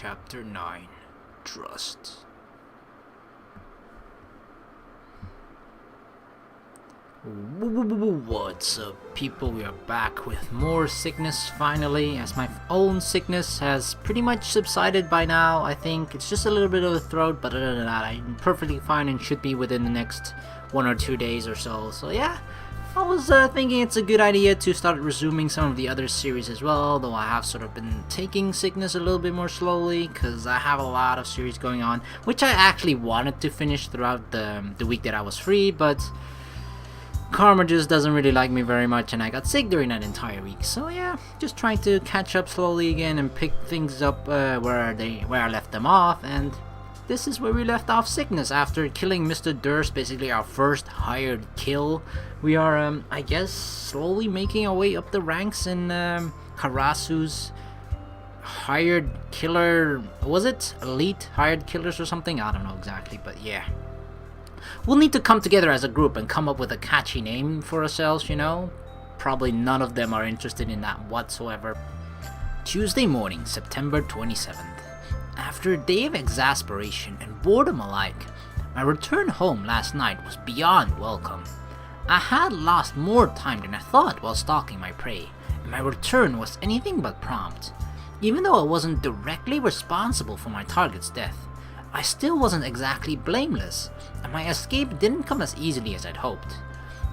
Chapter 9 Trust. What's up, people? We are back with more sickness finally, as my own sickness has pretty much subsided by now. I think it's just a little bit of a throat, but other than that, I'm perfectly fine and should be within the next 1 or 2 days or so. So yeah, I was thinking it's a good idea to start resuming some of the other series as well, though I have sort of been taking sickness a little bit more slowly because I have a lot of series going on, which I actually wanted to finish throughout the week that I was free, but Karma just doesn't really like me very much, and I got sick during that entire week. So yeah, just trying to catch up slowly again and pick things up where I left them off, and this is where we left off sickness after killing Mr. Durst, basically our first hired kill. We are, I guess, slowly making our way up the ranks in Karasu's hired killer. Was it elite hired killers or something? I don't know exactly, but yeah. We'll need to come together as a group and come up with a catchy name for ourselves, you know? Probably none of them are interested in that whatsoever. Tuesday morning, September 27th. After a day of exasperation and boredom alike, my return home last night was beyond welcome. I had lost more time than I thought while stalking my prey, and my return was anything but prompt. Even though I wasn't directly responsible for my target's death, I still wasn't exactly blameless, and my escape didn't come as easily as I'd hoped.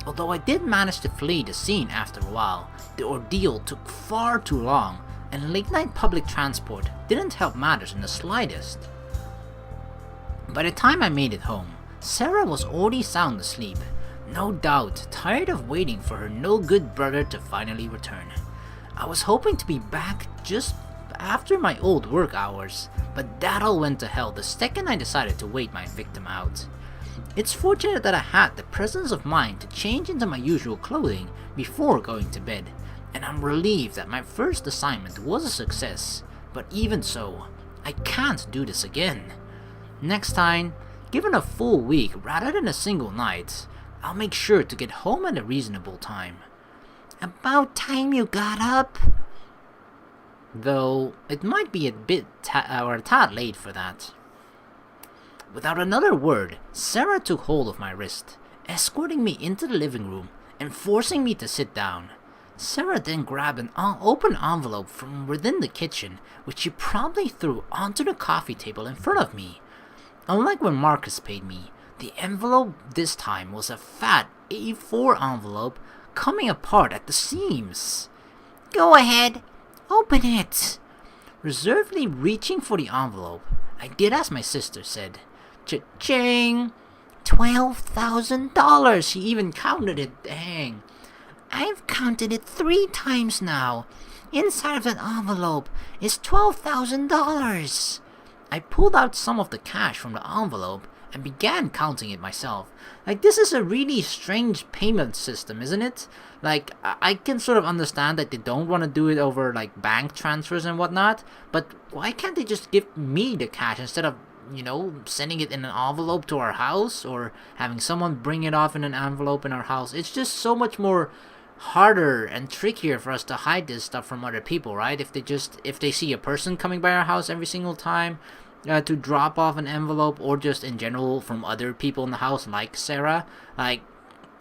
Although I did manage to flee the scene after a while, the ordeal took far too long, and late-night public transport didn't help matters in the slightest. By the time I made it home, Sara was already sound asleep, no doubt tired of waiting for her no-good brother to finally return. I was hoping to be back just after my old work hours, but that all went to hell the second I decided to wait my victim out. It's fortunate that I had the presence of mind to change into my usual clothing before going to bed, and I'm relieved that my first assignment was a success, but even so, I can't do this again. Next time, given a full week rather than a single night, I'll make sure to get home at a reasonable time. About time you got up. Though it might be a bit or a tad late for that. Without another word, Sara took hold of my wrist, escorting me into the living room and forcing me to sit down. Sara then grabbed an open envelope from within the kitchen, which she promptly threw onto the coffee table in front of me. Unlike when Marcus paid me, the envelope this time was a fat A4 envelope coming apart at the seams. Go ahead, open it. Reservedly reaching for the envelope, I did as my sister said. Cha-ching! $12,000! She even counted it, dang. I've counted it 3 times now. Inside of that envelope is $12,000. I pulled out some of the cash from the envelope and began counting it myself. Like, this is a really strange payment system, isn't it? Like, I can sort of understand that they don't want to do it over, like, bank transfers and whatnot, but why can't they just give me the cash instead of, you know, sending it in an envelope to our house or having someone bring it off in an envelope in our house? It's just so much more harder and trickier for us to hide this stuff from other people, right? If they see a person coming by our house every single time to drop off an envelope, or just in general from other people in the house like Sara, like,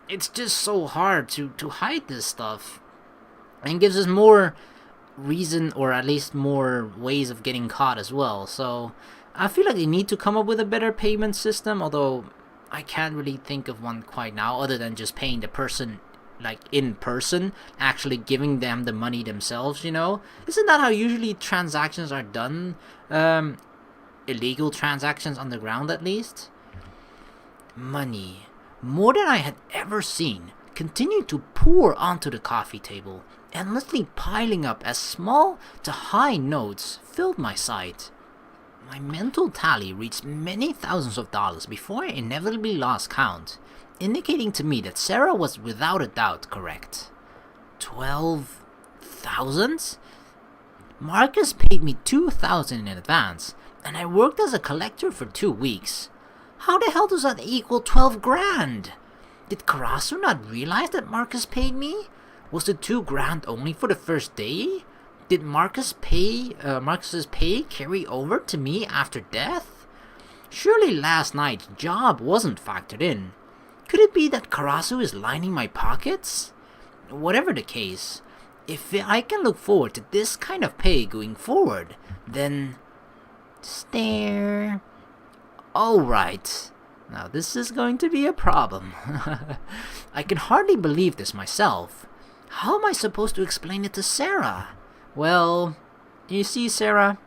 it's just so hard to hide this stuff, and gives us more reason, or at least more ways of getting caught as well. So I feel like they need to come up with a better payment system, although I can't really think of one quite now, other than just paying the person, like, in person, actually giving them the money themselves, you know? Isn't that how usually transactions are done? Illegal transactions underground, at least? Money, more than I had ever seen, continued to pour onto the coffee table, endlessly piling up as small to high notes filled my sight. My mental tally reached many thousands of dollars before I inevitably lost count, indicating to me that Sara was without a doubt correct. 12,000? Marcus paid me 2,000 in advance, and I worked as a collector for 2 weeks. How the hell does that equal 12 grand? Did Karasu not realize that Marcus paid me? Was the 2 grand only for the first day? Did Marcus's pay carry over to me after death? Surely last night's job wasn't factored in. Could it be that Karasu is lining my pockets? Whatever the case, if I can look forward to this kind of pay going forward, then... Stare. Alright. Now this is going to be a problem. I can hardly believe this myself. How am I supposed to explain it to Sara? Well, you see, Sara,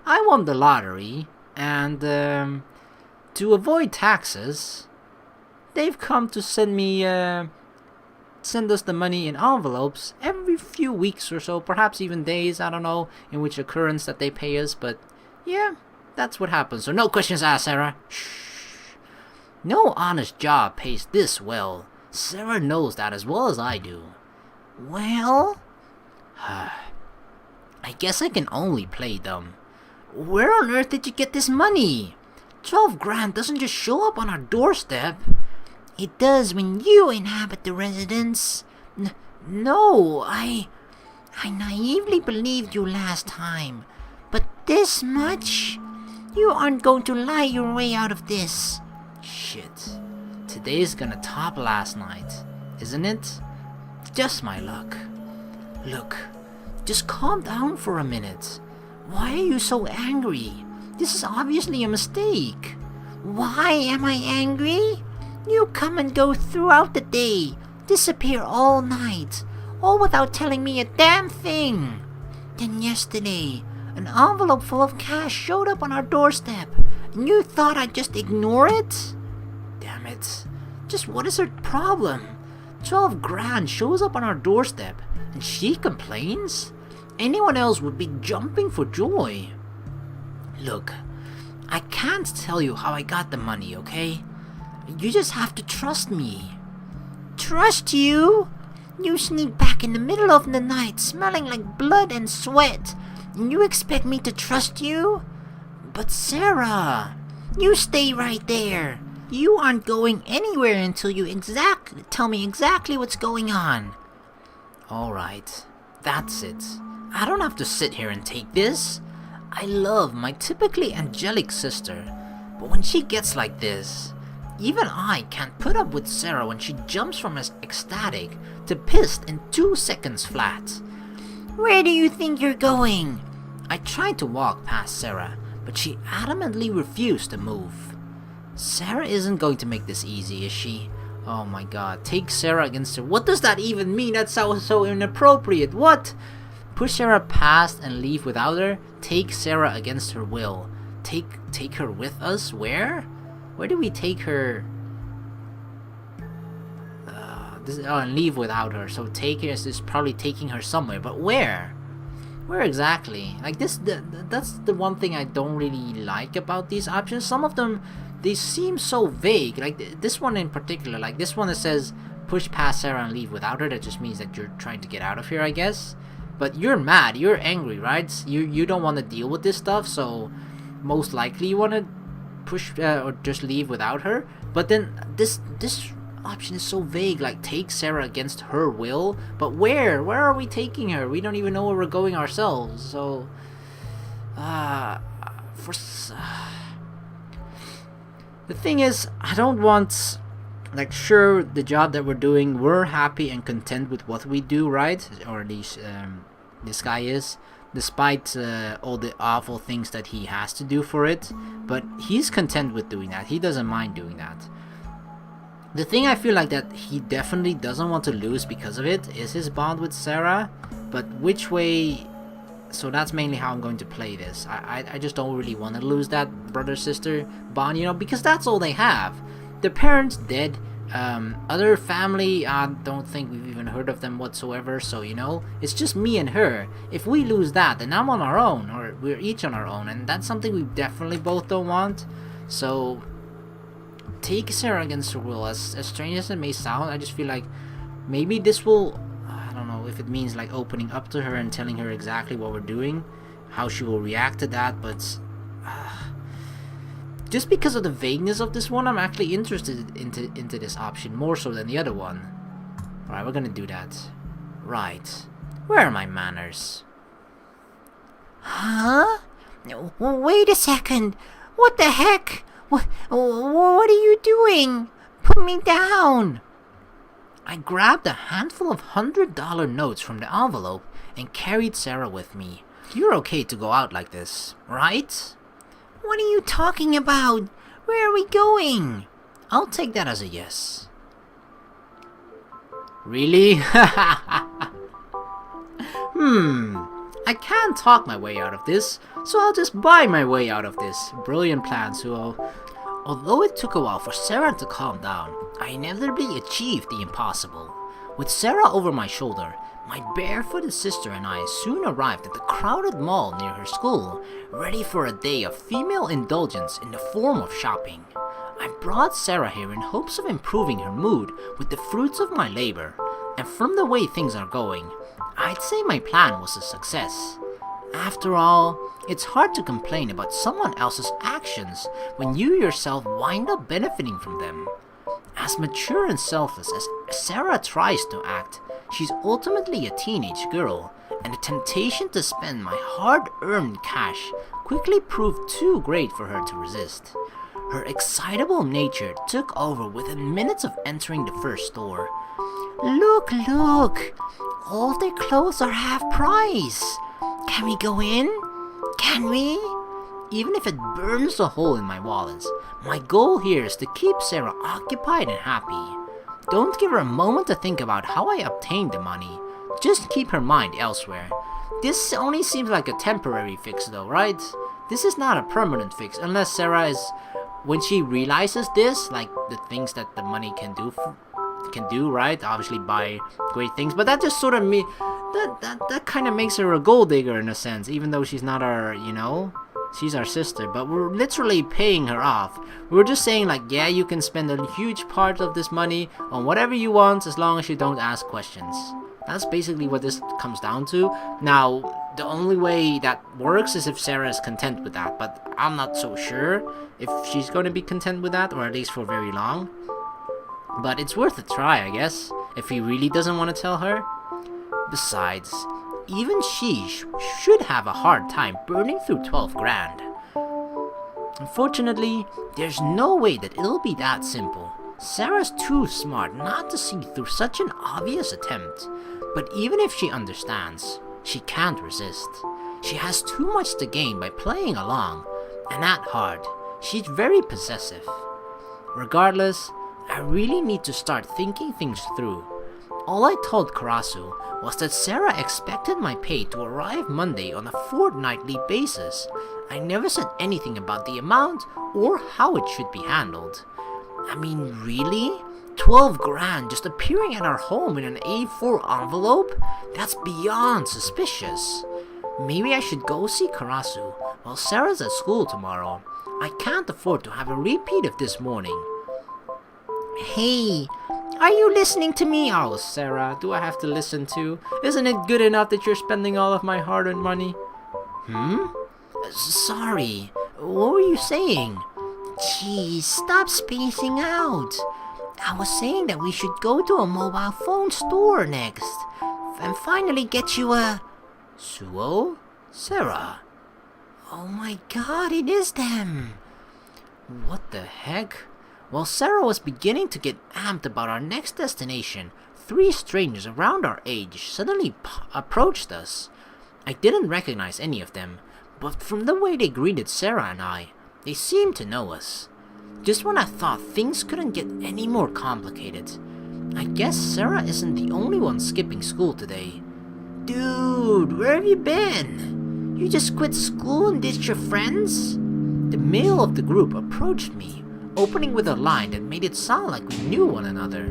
I won the lottery, and to avoid taxes, they've come to send us the money in envelopes every few weeks or so, perhaps even days, I don't know in which occurrence that they pay us, but yeah, that's what happens. So no questions asked, Sara. Shh. No honest job pays this well. Sara knows that as well as I do. Well, I guess I can only play dumb. Where on earth did you get this money? 12 grand doesn't just show up on our doorstep. It does when you inhabit the residence. No, I naively believed you last time. But this much? You aren't going to lie your way out of this. Shit. Today's gonna top last night, isn't it? Just my luck. Look, just calm down for a minute. Why are you so angry? This is obviously a mistake. Why am I angry? You come and go throughout the day, disappear all night, all without telling me a damn thing. Then yesterday, an envelope full of cash showed up on our doorstep, and you thought I'd just ignore it? Damn it. Just what is her problem? 12 grand shows up on our doorstep, and she complains? Anyone else would be jumping for joy. Look, I can't tell you how I got the money, okay? You just have to trust me. Trust you? You sneak back in the middle of the night smelling like blood and sweat, and you expect me to trust you? But Sara, you stay right there. You aren't going anywhere until you tell me exactly what's going on. Alright, that's it. I don't have to sit here and take this. I love my typically angelic sister, but when she gets like this, even I can't put up with Sara when she jumps from ecstatic to pissed in 2 seconds flat. Where do you think you're going? I tried to walk past Sara, but she adamantly refused to move. Sara isn't going to make this easy, is she? Oh my god, take Sara against her. What does that even mean? That sounds so inappropriate. What? Push Sara past and leave without her? Take Sara against her will. Take her with us? Where? Where do we take her? And leave without her. So take her is probably taking her somewhere, but where? Where exactly? Like this, that's the one thing I don't really like about these options. Some of them, they seem so vague. Like this one in particular, like this one that says push past Sara and leave without her. That just means that you're trying to get out of here, I guess. But you're mad, you're angry, right? You don't want to deal with this stuff, so most likely you want to push or just leave without her. But then this option is so vague, like take Sara against her will, but where are we taking her? We don't even know where we're going ourselves. So the thing is, I don't want, like, sure, the job that we're doing, we're happy and content with what we do, right? Or at least this guy is, despite all the awful things that he has to do for it, but he's content with doing that. He doesn't mind doing that. The thing I feel like that he definitely doesn't want to lose because of it is his bond with Sara, but which way? So that's mainly how I'm going to play this. I just don't really want to lose that brother-sister bond, you know, because that's all they have. Their parents dead, other family, I don't think we've even heard of them whatsoever, so, you know, it's just me and her. If we lose that, then I'm on our own, or we're each on our own, and that's something we definitely both don't want. So take Sara against her will. As strange as it may sound, I just feel like maybe this will, I don't know if it means like opening up to her and telling her exactly what we're doing, how she will react to that, but just because of the vagueness of this one, I'm actually interested into this option more so than the other one. Alright, we're gonna do that. Right. Where are my manners? Huh? Wait a second. What the heck? What are you doing? Put me down. I grabbed a handful of $100 notes from the envelope and carried Sara with me. You're okay to go out like this, right? What are you talking about? Where are we going? I'll take that as a yes. Really? I can't talk my way out of this, so I'll just buy my way out of this. Brilliant plan, Suoh. Although it took a while for Sara to calm down, I inevitably achieved the impossible. With Sara over my shoulder, my barefooted sister and I soon arrived at the crowded mall near her school, ready for a day of female indulgence in the form of shopping. I brought Sara here in hopes of improving her mood with the fruits of my labor, and from the way things are going, I'd say my plan was a success. After all, it's hard to complain about someone else's actions when you yourself wind up benefiting from them. As mature and selfless as Sara tries to act, she's ultimately a teenage girl, and the temptation to spend my hard-earned cash quickly proved too great for her to resist. Her excitable nature took over within minutes of entering the first store. Look! All their clothes are half price. Can we go in? Can we? Even if it burns a hole in my wallet, my goal here is to keep Sara occupied and happy. Don't give her a moment to think about how I obtained the money. Just keep her mind elsewhere. This only seems like a temporary fix though, right? This is not a permanent fix unless Sara is... When she realizes this, like the things that the money can do, right? Obviously buy great things, but that just sort of that kind of makes her a gold digger in a sense, even though she's not our, she's our sister, but we're literally paying her off. We're just saying like, yeah, you can spend a huge part of this money on whatever you want as long as you don't ask questions. That's basically what this comes down to. Now, the only way that works is if Sara is content with that, but I'm not so sure if she's going to be content with that, or at least for very long. But it's worth a try, I guess, if he really doesn't want to tell her. Besides, even she should have a hard time burning through 12 grand. Unfortunately, there's no way that it'll be that simple. Sara's too smart not to see through such an obvious attempt. But even if she understands, she can't resist. She has too much to gain by playing along, and at heart, she's very possessive. Regardless, I really need to start thinking things through. All I told Karasu was that Sara expected my pay to arrive Monday on a fortnightly basis. I never said anything about the amount or how it should be handled. I mean, really? 12 grand just appearing at our home in an A4 envelope? That's beyond suspicious. Maybe I should go see Karasu while Sara's at school tomorrow. I can't afford to have a repeat of this morning. Hey, are you listening to me? Oh, Sara, do I have to listen to? Isn't it good enough that you're spending all of my hard-earned money? Sorry, what were you saying? Geez, stop spacing out. I was saying that we should go to a mobile phone store next and finally get you a... Suoh? Sara? Oh my god, it is them. What the heck? While Sara was beginning to get amped about our next destination, 3 strangers around our age suddenly approached us. I didn't recognize any of them, but from the way they greeted Sara and I, they seemed to know us. Just when I thought things couldn't get any more complicated, I guess Sara isn't the only one skipping school today. Dude, where have you been? You just quit school and ditched your friends? The male of the group approached me, opening with a line that made it sound like we knew one another.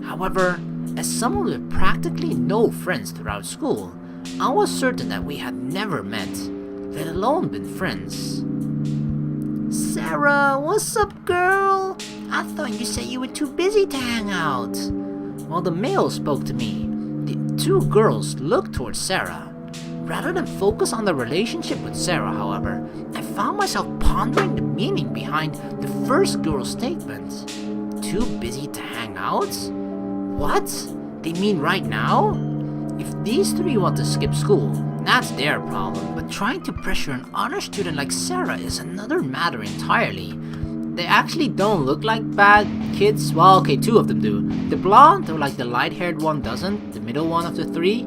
However, as someone with practically no friends throughout school, I was certain that we had never met, let alone been friends. Sara, what's up, girl? I thought you said you were too busy to hang out. While the male spoke to me, the 2 girls looked towards Sara. Rather than focus on the relationship with Sara, however, I found myself pondering the meaning behind the first girl's statement. Too busy to hang out? What? They mean right now? If these 3 want to skip school, That's their problem. But trying to pressure an honor student like Sara is another matter entirely. They actually don't look like bad kids. Well, okay, two of them do. The blonde, or like the light-haired one doesn't, the middle one of the three.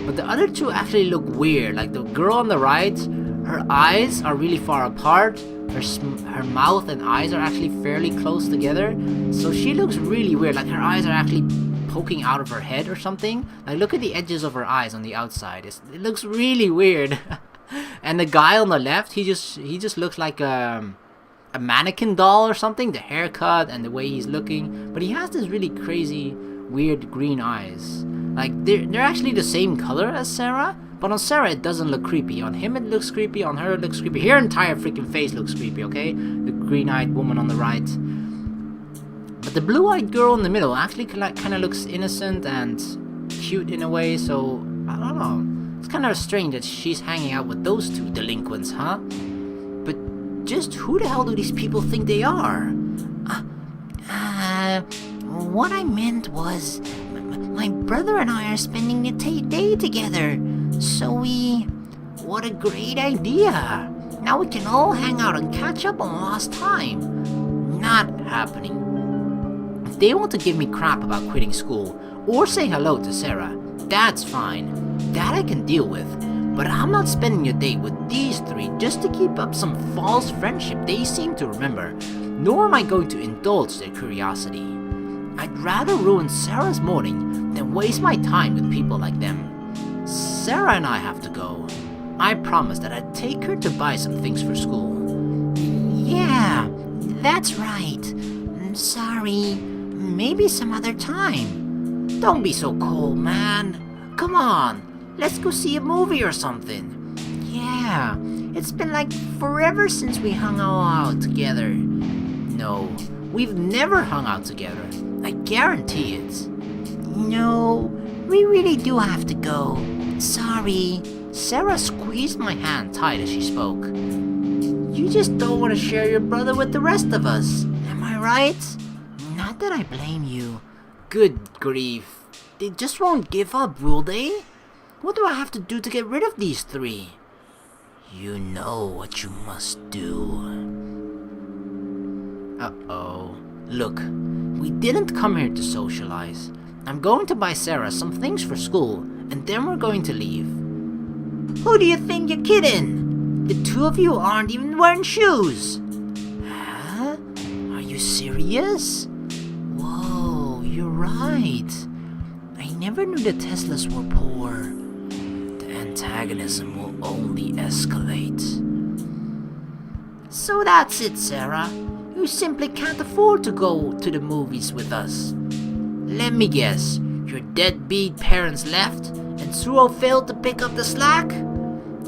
But the other two actually look weird. Like the girl on the right, her eyes are really far apart. Her mouth and eyes are actually fairly close together. So she looks really weird. Like her eyes are actually poking out of her head or something. Like look at the edges of her eyes on the outside. It looks really weird. And the guy on the left, he just looks like a mannequin doll or something. The haircut and the way he's looking. But he has this really crazy, weird green eyes. Like they're actually the same color as Sara. But on Sara it doesn't look creepy. On him it looks creepy. On her it looks creepy. Her entire freaking face looks creepy, okay? The green-eyed woman on the right. But the blue-eyed girl in the middle actually kind of looks innocent and cute in a way. So, I don't know. It's kind of strange that she's hanging out with those two delinquents, huh? But just who the hell do these people think they are? What I meant was, my brother and I are spending the day together. So what a great idea. Now we can all hang out and catch up on lost time. Not happening. If they want to give me crap about quitting school, or say hello to Sara, that's fine. That I can deal with. But I'm not spending a day with these three just to keep up some false friendship they seem to remember. Nor am I going to indulge their curiosity. I'd rather ruin Sara's morning than waste my time with people like them. Sara and I have to go. I promised that I'd take her to buy some things for school. Yeah, that's right. Sorry, maybe some other time. Don't be so cold, man. Come on, let's go see a movie or something. Yeah, it's been like forever since we hung out together. No, we've never hung out together. I guarantee it. No, we really do have to go. Sorry. Sara squeezed my hand tight as she spoke. You just don't want to share your brother with the rest of us. Am I right? Not that I blame you. Good grief. They just won't give up, will they? What do I have to do to get rid of these three? You know what you must do. Uh-oh. Look, we didn't come here to socialize. I'm going to buy Sara some things for school, and then we're going to leave. Who do you think you're kidding? The two of you aren't even wearing shoes. Huh? Are you serious? Whoa, you're right. I never knew the Teslas were poor. The antagonism will only escalate. So that's it, Sara. You simply can't afford to go to the movies with us. Let me guess, your deadbeat parents left and Suoh failed to pick up the slack?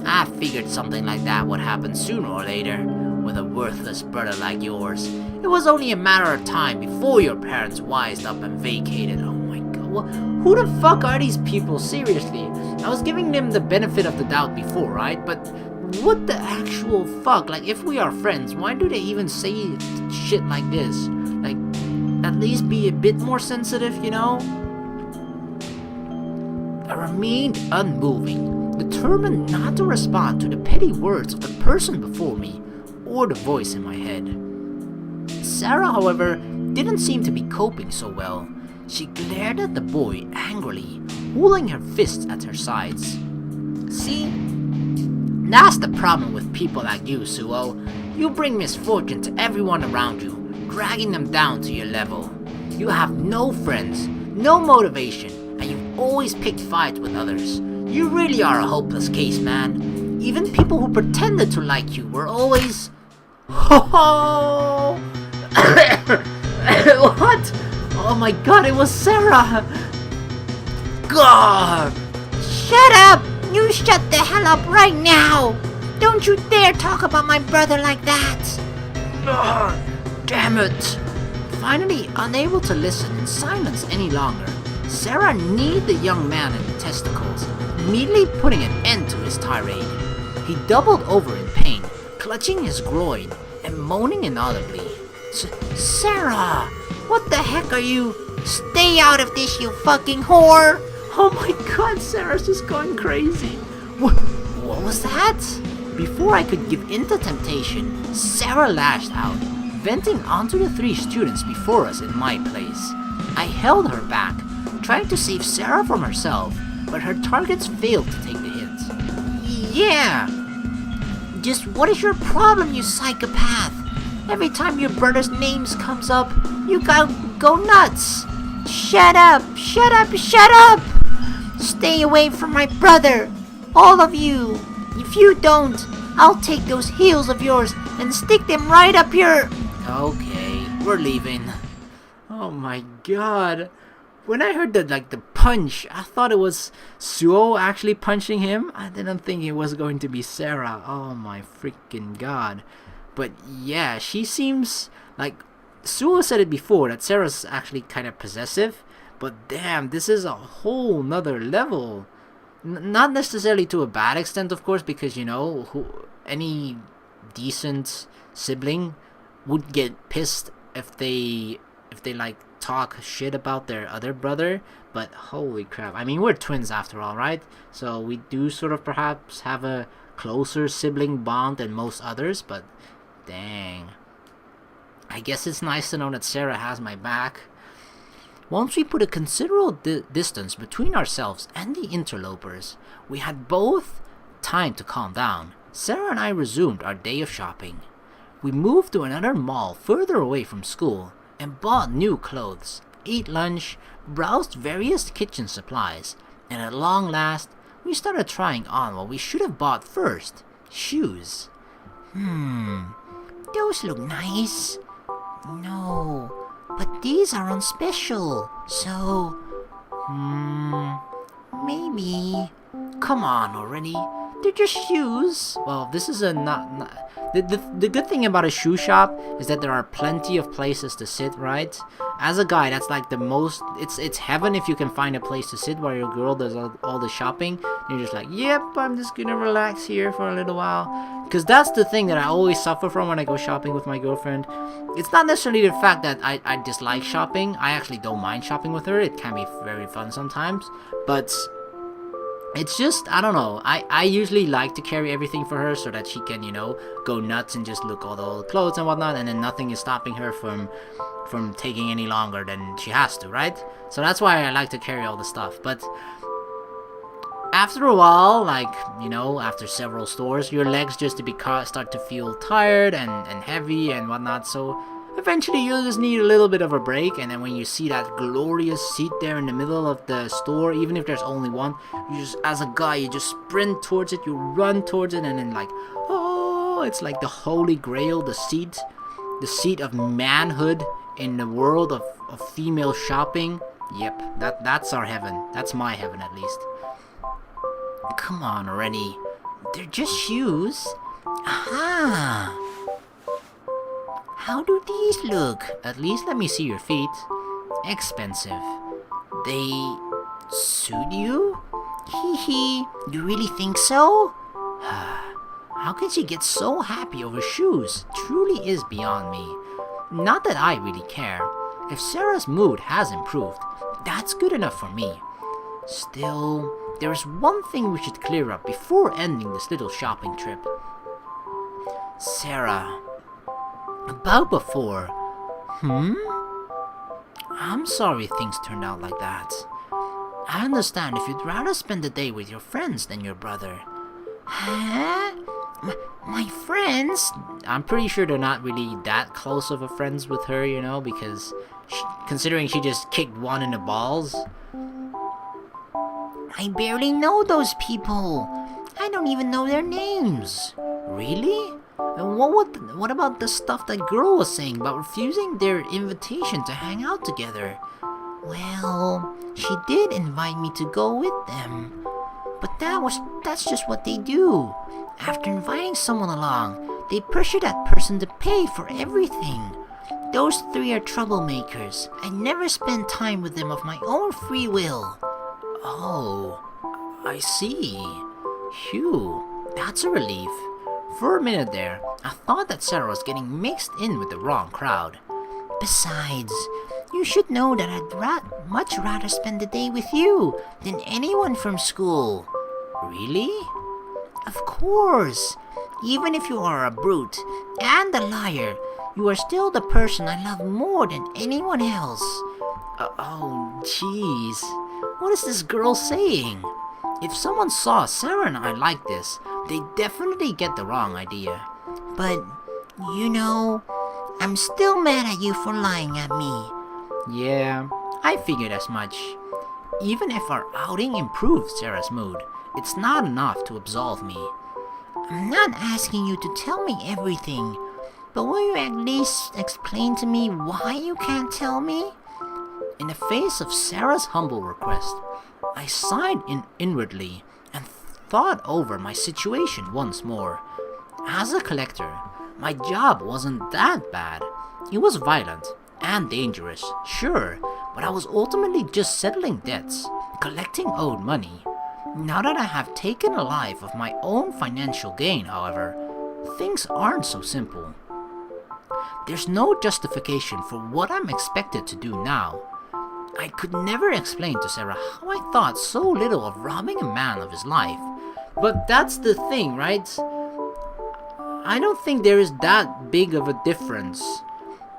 I figured something like that would happen sooner or later with a worthless brother like yours. It was only a matter of time before your parents wised up and vacated. Oh my god, who the fuck are these people? Seriously, I was giving them the benefit of the doubt before, right? But what the actual fuck? Like, if we are friends, why do they even say shit like this? Like, at least be a bit more sensitive, you know? I remained unmoving, determined not to respond to the petty words of the person before me or the voice in my head. Sara, however, didn't seem to be coping so well. She glared at the boy angrily, holding her fists at her sides. See? That's the problem with people like you, Suoh. You bring misfortune to everyone around you, dragging them down to your level. You have no friends, no motivation, and you've always picked fights with others. You really are a hopeless case, man. Even people who pretended to like you were always... Ho What? Oh my god, it was Sara! God! Shut up! You shut the hell up right now! Don't you dare talk about my brother like that! Damn it! Finally, unable to listen in silence any longer, Sara kneed the young man in the testicles, immediately putting an end to his tirade. He doubled over in pain, clutching his groin and moaning inaudibly. Sara! What the heck are you? Stay out of this, you fucking whore! Oh my god, Sara's just going crazy. What? What was that? Before I could give in to temptation, Sara lashed out, venting onto the 3 students before us in my place. I held her back, trying to save Sara from herself, but her targets failed to take the hit. Yeah! Just what is your problem, you psychopath? Every time your brother's name comes up, you go nuts! Shut up! Shut up! Shut up! Stay away from my brother! All of you! If you don't, I'll take those heels of yours and stick them right up your... Okay, we're leaving. Oh my god. When I heard the punch, I thought it was Suoh actually punching him. I didn't think it was going to be Sara. Oh my freaking god. But yeah, she seems like... Suoh said it before, that Sara's actually kind of possessive. But damn, this is a whole nother level. Not necessarily to a bad extent, of course, because, you know, any decent sibling would get pissed if they like talk shit about their other brother. But holy crap, I mean, we're twins after all, right? So we do sort of perhaps have a closer sibling bond than most others, but dang, I guess it's nice to know that Sara has my back. Once we put a considerable distance between ourselves and the interlopers, we had both time to calm down. Sara and I resumed our day of shopping. We moved to another mall further away from school and bought new clothes, ate lunch, browsed various kitchen supplies, and at long last, we started trying on what we should have bought first, shoes. Those look nice. No, but these are on special, so... maybe... Come on already. They're just shoes. Well, this is a not the good thing about a shoe shop is that there are plenty of places to sit, right? As a guy, that's like the most... It's heaven if you can find a place to sit while your girl does all the shopping. And you're just like, yep, I'm just gonna relax here for a little while. Because that's the thing that I always suffer from when I go shopping with my girlfriend. It's not necessarily the fact that I dislike shopping. I actually don't mind shopping with her. It can be very fun sometimes. But... it's just, I don't know, I usually like to carry everything for her so that she can, you know, go nuts and just look at all the clothes and whatnot, and then nothing is stopping her from taking any longer than she has to, right? So that's why I like to carry all the stuff. But after a while, like, you know, after several stores, your legs just start to feel tired and heavy and whatnot, so eventually you'll just need a little bit of a break. And then when you see that glorious seat there in the middle of the store, even if there's only one, you just, as a guy, you just sprint towards it, you run towards it, and then like, oh, it's like the holy grail, the seat of manhood in the world of female shopping. Yep, that's our heaven. That's my heaven, at least. Come on already. They're just shoes. Aha! How do these look? At least let me see your feet. Expensive. They suit you? Hee hee. You really think so? How can she get so happy over shoes? Truly is beyond me. Not that I really care. If Sara's mood has improved, that's good enough for me. Still, there's one thing we should clear up before ending this little shopping trip. Sara, about before. I'm sorry things turned out like that. I understand if you'd rather spend the day with your friends than your brother. Huh? My friends? I'm pretty sure they're not really that close of a friends with her, you know, because considering she just kicked one in the balls. I barely know those people. I don't even know their names. Really? And what about the stuff that girl was saying about refusing their invitation to hang out together? Well, she did invite me to go with them. But that's just what they do. After inviting someone along, they pressure that person to pay for everything. Those 3 are troublemakers. I never spend time with them of my own free will. Oh, I see. Phew, that's a relief. For a minute there, I thought that Sara was getting mixed in with the wrong crowd. Besides, you should know that I'd much rather spend the day with you than anyone from school. Really? Of course. Even if you are a brute and a liar, you are still the person I love more than anyone else. Oh, jeez. What is this girl saying? If someone saw Sarah and I like this, they'd definitely get the wrong idea. But, you know, I'm still mad at you for lying at me. Yeah, I figured as much. Even if our outing improves Sarah's mood, it's not enough to absolve me. I'm not asking you to tell me everything, but will you at least explain to me why you can't tell me? In the face of Sarah's humble request, I sighed inwardly and thought over my situation once more. As a collector, my job wasn't that bad. It was violent and dangerous, sure, but I was ultimately just settling debts, collecting owed money. Now that I have taken a life of my own financial gain, however, things aren't so simple. There's no justification for what I'm expected to do now. I could never explain to Sarah how I thought so little of robbing a man of his life. But that's the thing, right? I don't think there is that big of a difference.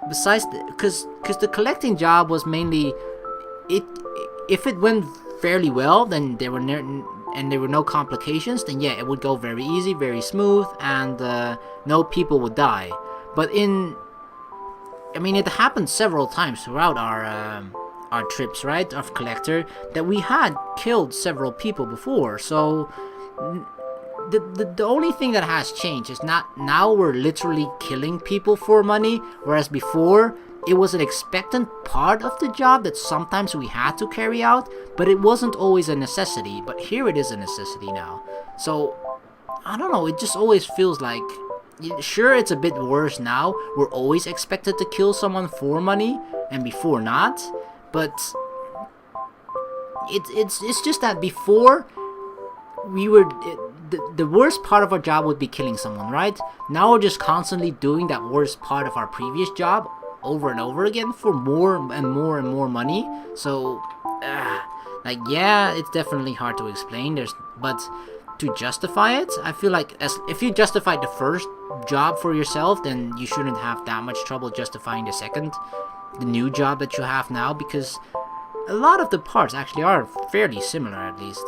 Besides, because the collecting job was mainly, if it went fairly well, then there were no complications, then yeah, it would go very easy, very smooth, and no people would die. But it happened several times throughout our trips, right, of collector, that we had killed several people before. So the only thing that has changed is not now we're literally killing people for money, whereas before it was an expectant part of the job that sometimes we had to carry out, but it wasn't always a necessity. But here it is a necessity now. So I don't know, it just always feels like, sure, it's a bit worse now. We're always expected to kill someone for money, and before not. But it's just that before we were the worst part of our job would be killing someone, right? Now we're just constantly doing that worst part of our previous job over and over again for more and more and more money. So yeah, it's definitely hard to explain. But to justify it, I feel like if you justified the first job for yourself, then you shouldn't have that much trouble justifying the new job that you have now, because a lot of the parts actually are fairly similar, at least.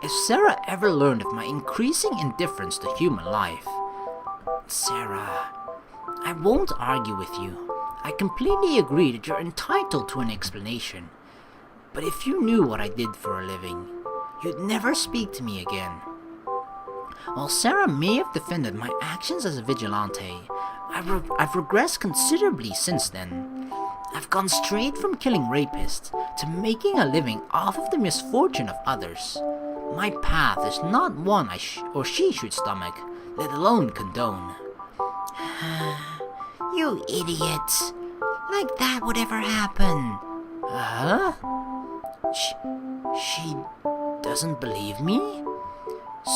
If Sarah ever learned of my increasing indifference to human life... Sarah, I won't argue with you. I completely agree that you're entitled to an explanation. But if you knew what I did for a living, you'd never speak to me again. While Sarah may have defended my actions as a vigilante, I've regressed considerably since then. I've gone straight from killing rapists to making a living off of the misfortune of others. My path is not one she should stomach, let alone condone. You idiot! Like that would ever happen. Huh? She doesn't believe me?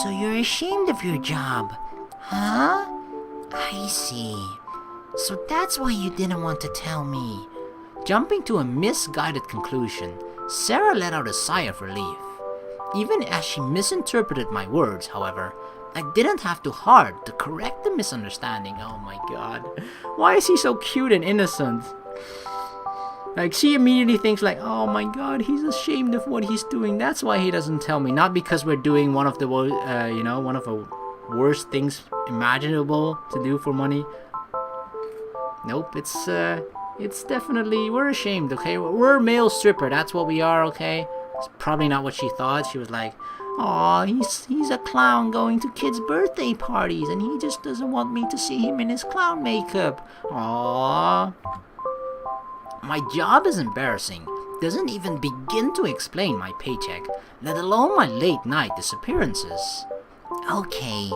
So you're ashamed of your job, huh? I see. So that's why you didn't want to tell me. Jumping to a misguided conclusion, Sarah let out a sigh of relief. Even as she misinterpreted my words, however, I didn't have to hard to correct the misunderstanding. Oh my god. Why is he so cute and innocent? Like, she immediately thinks like, oh my god, he's ashamed of what he's doing. That's why he doesn't tell me. Not because we're doing one of the worst things imaginable to do for money. Nope, it's definitely, we're ashamed, okay? We're a male stripper, that's what we are, okay? It's probably not what she thought. She was like, aw, he's a clown going to kids' birthday parties, and he just doesn't want me to see him in his clown makeup. Aww. My job is embarrassing. Doesn't even begin to explain my paycheck, let alone my late night disappearances. Okay,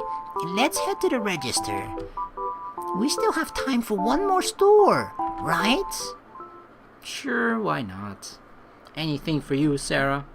let's head to the register. We still have time for one more store, right? Sure, why not? Anything for you, Sarah?